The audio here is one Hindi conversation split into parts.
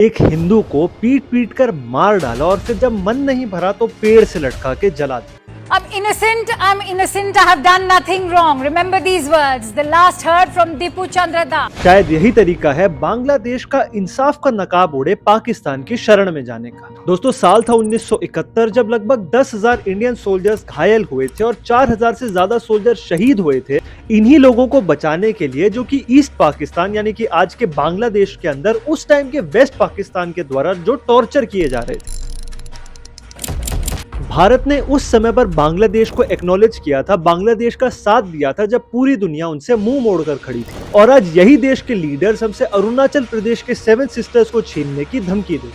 एक हिंदू को पीट पीट कर मार डाला और फिर जब मन नहीं भरा तो पेड़ से लटका के जला दिया। I'm innocent, I have done nothing wrong. Remember these words, the last heard from Dipu Chandra Das. शायद यही तरीका है बांग्लादेश का इंसाफ का नकाब ओढ़े पाकिस्तान की शरण में जाने का। दोस्तों, साल था 1971 जब लगभग 10,000 इंडियन सोल्जर्स घायल हुए थे और 4,000 से ज्यादा सोल्जर शहीद हुए थे। इन्हीं लोगों को बचाने के लिए जो कि ईस्ट पाकिस्तान यानी कि आज के बांग्लादेश के अंदर उस टाइम के वेस्ट पाकिस्तान के द्वारा जो टॉर्चर किए जा रहे थे, भारत ने उस समय पर बांग्लादेश को एक्नॉलेज किया था, बांग्लादेश का साथ दिया था जब पूरी दुनिया उनसे मुंह मोड़कर खड़ी थी। और आज यही देश के लीडर्स हमसे अरुणाचल प्रदेश के 7 सिस्टर्स को छीनने की धमकी दे।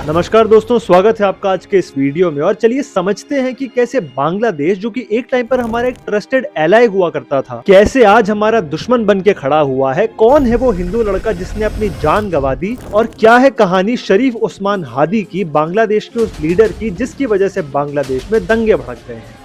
नमस्कार दोस्तों, स्वागत है आपका आज के इस वीडियो में। और चलिए समझते हैं कि कैसे बांग्लादेश, जो कि एक टाइम पर हमारा एक ट्रस्टेड एलाय हुआ करता था, कैसे आज हमारा दुश्मन बन के खड़ा हुआ है। कौन है वो हिंदू लड़का जिसने अपनी जान गंवा दी और क्या है कहानी शरीफ ओस्मान हादी की, बांग्लादेश के उस लीडर की जिसकी वजह से बांग्लादेश में दंगे भड़क गए हैं।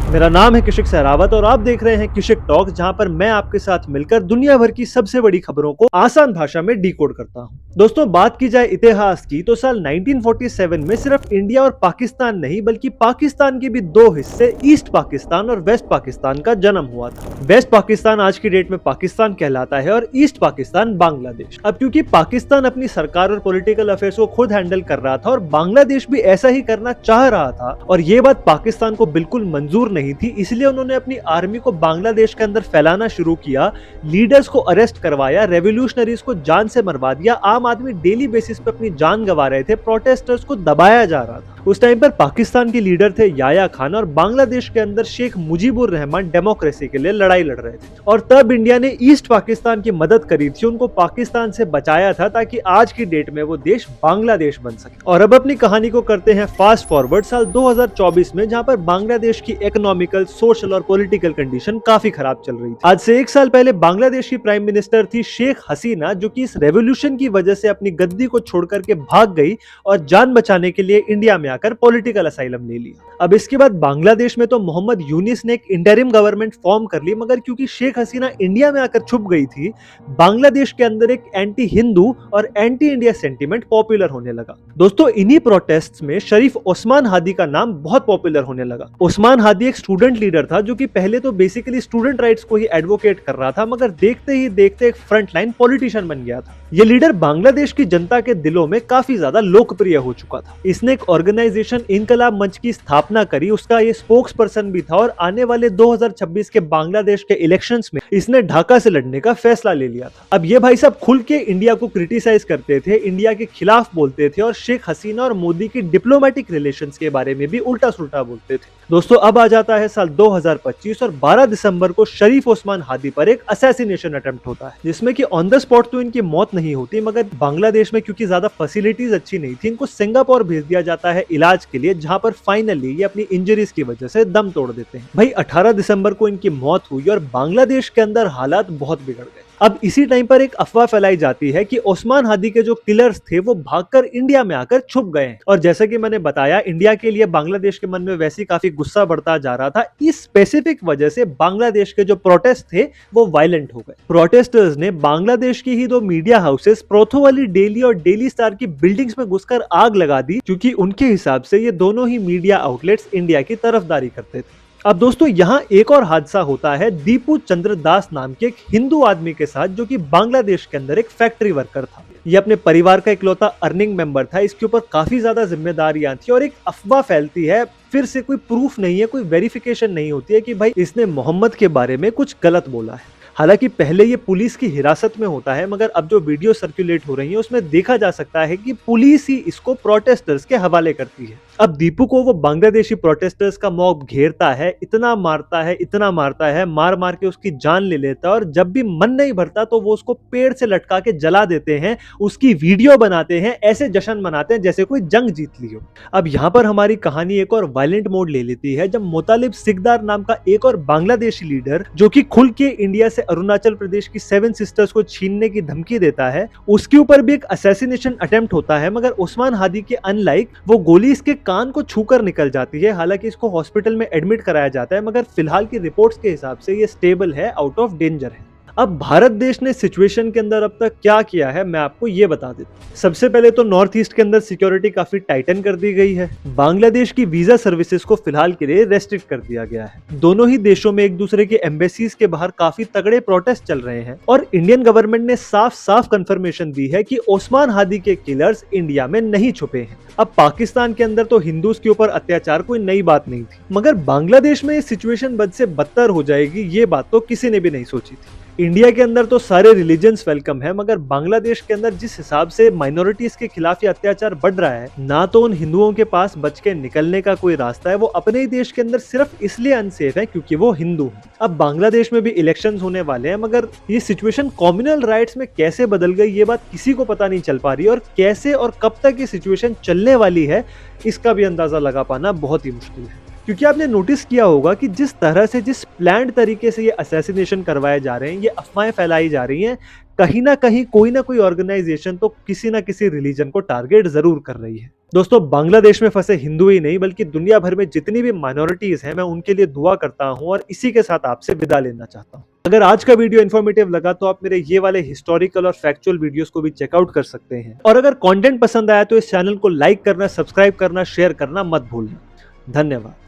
मेरा नाम है किशिक सहरावत और आप देख रहे हैं किशिक टॉक, जहां पर मैं आपके साथ मिलकर दुनिया भर की सबसे बड़ी खबरों को आसान भाषा में डिकोड करता हूं। दोस्तों, बात की जाए इतिहास की तो साल 1947 में सिर्फ इंडिया और पाकिस्तान नहीं बल्कि पाकिस्तान के भी 2 हिस्से ईस्ट पाकिस्तान और वेस्ट पाकिस्तान का जन्म हुआ था। वेस्ट पाकिस्तान आज की डेट में पाकिस्तान कहलाता है और ईस्ट पाकिस्तान बांग्लादेश। अब क्योंकि पाकिस्तान अपनी सरकार और पॉलिटिकल अफेयर्स को खुद हैंडल कर रहा था और बांग्लादेश भी ऐसा ही करना चाह रहा था और ये बात पाकिस्तान को बिल्कुल मंजूर नहीं थी, इसलिए उन्होंने अपनी आर्मी को बांग्लादेश के अंदर फैलाना शुरू किया, लीडर्स को अरेस्ट करवाया, रेवोल्यूशनरीज को जान से मरवा दिया। आम आदमी डेली बेसिस पे अपनी जान गंवा रहे थे, प्रोटेस्टर्स को दबाया जा रहा था। उस टाइम पर पाकिस्तान के लीडर थे याया खान और बांग्लादेश के अंदर शेख मुजीबुर रहमान डेमोक्रेसी के लिए लड़ाई लड़ रहे थे। और तब इंडिया ने ईस्ट पाकिस्तान की मदद करी थी, उनको पाकिस्तान से बचाया था ताकि आज की डेट में वो देश बांग्लादेश बन सके। और अब अपनी कहानी को करते हैं फास्ट फॉरवर्ड साल 2024 में, जहां पर बांग्लादेश की इकोनॉमिकल, सोशल और पॉलिटिकल कंडीशन काफी खराब चल रही थी। आज से 1 साल पहले बांग्लादेश की प्राइम मिनिस्टर थी शेख हसीना, जो कि इस रेवोल्यूशन की वजह से अपनी गद्दी को छोड़कर के भाग गई और जान बचाने के लिए इंडिया में आकर पॉलिटिकल असाइलम ले लिया। अब इसके बाद बांग्लादेश में तो मोहम्मद यूनिस ने एक इंटरिम गवर्नमेंट फॉर्म कर ली, मगर क्योंकि शेख हसीना इंडिया में आकर छुप गई थी, बांग्लादेश के अंदर एक एंटी हिंदू और एंटी इंडिया सेंटीमेंट पॉपुलर होने लगा। दोस्तों, इन्हीं प्रोटेस्ट्स में शरीफ ओस्मान हादी का नाम बहुत पॉपुलर होने लगा। ओस्मान हादी एक स्टूडेंट लीडर था जो कि पहले तो बेसिकली स्टूडेंट राइट्स को ही एडवोकेट कर रहा था, मगर देखते ही देखते एक फ्रंट लाइन पॉलिटिशियन बन गया था। ये लीडर बांग्लादेश की जनता के दिलों में काफी ज्यादा लोकप्रिय हो चुका था। इसने एक ऑर्गेनाइजेशन इनकलाब मंच की स्थापना करी, उसका ये स्पोक्स पर्सन भी था और आने वाले 2026 के बांग्लादेश के इलेक्शंस में इसने ढाका से लड़ने का फैसला ले लिया था। अब ये भाई साहब खुल के इंडिया को क्रिटिसाइज करते थे, इंडिया के खिलाफ बोलते थे और शेख हसीना और मोदी की डिप्लोमेटिक रिलेशंस के बारे में भी उल्टा सुल्टा बोलते थे। दोस्तों, अब आ जाता है साल 2025 और 12 दिसंबर को शरीफ ओस्मान हादी पर एक असैसिनेशन अटेम्प्ट होता है, जिसमें कि ऑन द स्पॉट तो इनकी मौत नहीं होती, मगर बांग्लादेश में क्योंकि ज्यादा फैसिलिटीज अच्छी नहीं थी, इनको सिंगापुर भेज दिया जाता है इलाज के लिए, जहां पर फाइनली ये अपनी इंजरीज की वजह से दम तोड़ देते हैं। भाई 18 दिसंबर को इनकी मौत हुई और बांग्लादेश के अंदर हालात बहुत बिगड़ गए। अब इसी टाइम पर एक अफवाह फैलाई जाती है कि ओस्मान हादी के जो किलर्स थे वो भागकर इंडिया में आकर छुप गए हैं। और जैसा कि मैंने बताया, इंडिया के लिए बांग्लादेश के मन में वैसे ही काफी गुस्सा बढ़ता जा रहा था। इस स्पेसिफिक वजह से बांग्लादेश के जो प्रोटेस्ट थे वो वायलेंट हो गए। प्रोटेस्टर्स ने बांग्लादेश की ही 2 मीडिया हाउसेस प्रोथो वाली डेली और डेली स्टार की बिल्डिंग्स में घुसकर आग लगा दी, क्योंकि उनके हिसाब से ये दोनों ही मीडिया आउटलेट्स इंडिया की तरफदारी करते थे। अब दोस्तों, यहाँ एक और हादसा होता है दीपू चंद्र दास नाम के एक हिंदू आदमी के साथ, जो कि बांग्लादेश के अंदर एक फैक्ट्री वर्कर था। ये अपने परिवार का इकलौता अर्निंग मेंबर था, इसके ऊपर काफी ज्यादा जिम्मेदारियां थी और एक अफवाह फैलती है, फिर से कोई प्रूफ नहीं है, कोई वेरिफिकेशन नहीं होती है कि भाई इसने मोहम्मद के बारे में कुछ गलत बोला है। हालांकि पहले ये पुलिस की हिरासत में होता है, मगर अब जो वीडियो सर्कुलेट हो रही है उसमें देखा जा सकता है कि पुलिस ही इसको प्रोटेस्टर्स के हवाले करती है। अब दीपू को वो बांग्लादेशी प्रोटेस्टर्स का मॉब घेरता है, इतना मारता है, मार मार के उसकी जान ले लेता है, और जब भी मन नहीं भरता तो वो उसको पेड़ से लटका के जला देते हैं, उसकी वीडियो बनाते हैं, ऐसे जश्न मनाते हैं जैसे कोई जंग जीत ली हो। अब यहाँ पर हमारी कहानी एक और वायलेंट मोड ले लेती है जब मोतालिब सिकदार नाम का एक और बांग्लादेशी लीडर, जो कि खुल के इंडिया से अरुणाचल प्रदेश की 7 सिस्टर्स को छीनने की धमकी देता है, उसके ऊपर भी एक असैसिनेशन अटेम्प्ट होता है, मगर उस्मान हादी के अनलाइक वो गोली इसके कान को छूकर निकल जाती है। हालांकि इसको हॉस्पिटल में एडमिट कराया जाता है, मगर फिलहाल की रिपोर्ट्स के हिसाब से ये स्टेबल है, आउट ऑफ डेंजर है। अब भारत देश ने सिचुएशन के अंदर अब तक क्या किया है मैं आपको ये बता देता हूं। सबसे पहले तो नॉर्थ ईस्ट के अंदर सिक्योरिटी काफी टाइटन कर दी गई है। बांग्लादेश की वीजा सर्विसेज को फिलहाल के लिए रेस्ट्रिक्ट कर दिया गया है। दोनों ही देशों में एक दूसरे के एम्बेसीज के बाहर काफी तगड़े प्रोटेस्ट चल रहे हैं, और इंडियन गवर्नमेंट ने साफ साफ कंफर्मेशन दी है कि ओस्मान हादी के किलर्स इंडिया में नहीं छुपे हैं। अब पाकिस्तान के अंदर तो हिंदूज के ऊपर अत्याचार कोई नई बात नहीं थी, मगर बांग्लादेश में ये सिचुएशन बद से बदतर हो जाएगी ये बात तो किसी ने भी नहीं सोची थी। इंडिया के अंदर तो सारे रिलीजन्स वेलकम है, मगर बांग्लादेश के अंदर जिस हिसाब से माइनॉरिटीज के खिलाफ ये अत्याचार बढ़ रहा है, ना तो उन हिंदुओं के पास बच के निकलने का कोई रास्ता है, वो अपने ही देश के अंदर सिर्फ इसलिए अनसेफ है क्योंकि वो हिंदू हैं। अब बांग्लादेश में भी इलेक्शंस होने वाले हैं, मगर ये सिचुएशन कॉम्युनल राइट्स में कैसे बदल गई ये बात किसी को पता नहीं चल पा रही, और कैसे और कब तक ये सिचुएशन चलने वाली है इसका भी अंदाजा लगा पाना बहुत ही मुश्किल है। क्योंकि आपने नोटिस किया होगा कि जिस तरह से, जिस प्लान्ड तरीके से ये असैसिनेशन करवाए जा रहे हैं, ये अफवाहें फैलाई जा रही हैं, कहीं ना कहीं कोई ना कोई ऑर्गेनाइजेशन तो किसी ना किसी रिलीजन को टारगेट जरूर कर रही है। दोस्तों, बांग्लादेश में फंसे हिंदू ही नहीं बल्कि दुनिया भर में जितनी भी माइनॉरिटीज हैं, मैं उनके लिए दुआ करता हूं, और इसी के साथ आपसे विदा लेना चाहता हूं। अगर आज का वीडियो इन्फॉर्मेटिव लगा तो आप मेरे ये वाले हिस्टोरिकल और फैक्चुअल वीडियोस को भी चेकआउट कर सकते हैं, और अगर कंटेंट पसंद आया तो इस चैनल को लाइक करना, सब्सक्राइब करना, शेयर करना मत भूलना। धन्यवाद।